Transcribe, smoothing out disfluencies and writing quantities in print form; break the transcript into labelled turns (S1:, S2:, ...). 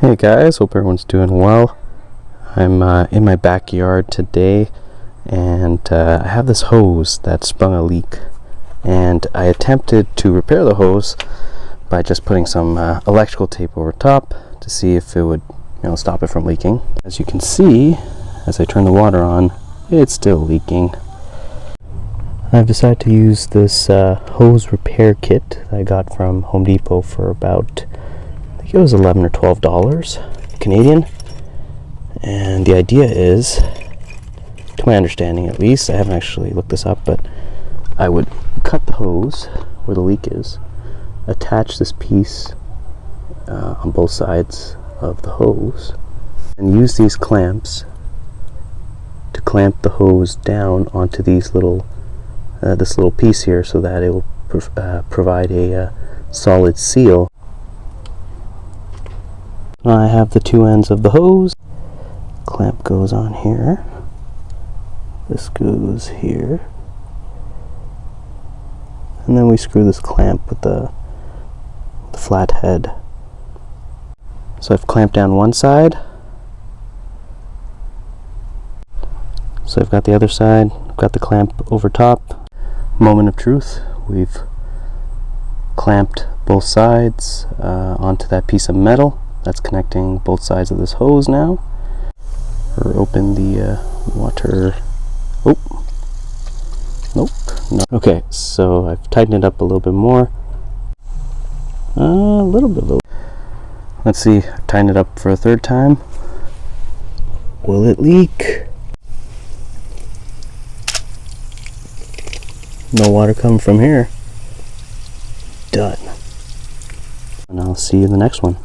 S1: Hey guys, hope everyone's doing well. I'm in my backyard today, and I have this hose that sprung a leak, and I attempted to repair the hose by just putting some electrical tape over top to see if it would stop it from leaking. As you can see, as I turn the water on, it's still leaking. I've decided to use this hose repair kit that I got from Home Depot for about, I think it was $11 or $12 Canadian. And the idea is, to my understanding at least, I haven't actually looked this up, but I would cut the hose where the leak is, attach this piece on both sides of the hose, and use these clamps to clamp the hose down onto these little this little piece here, so that it will provide a solid seal. I have the two ends of the hose. Clamp goes on here. This goes here. And then we screw this clamp with the flat head. So I've clamped down one side. So I've got the other side. I've got the clamp over top. Moment of truth. We've clamped both sides onto that piece of metal that's connecting both sides of this hose now. Or open the water. Oh, nope. No. Okay, so I've tightened it up a little bit more. A little bit of a. Let's see. I've tightened it up for a third time. Will it leak? No water coming from here. Done. And I'll see you in the next one.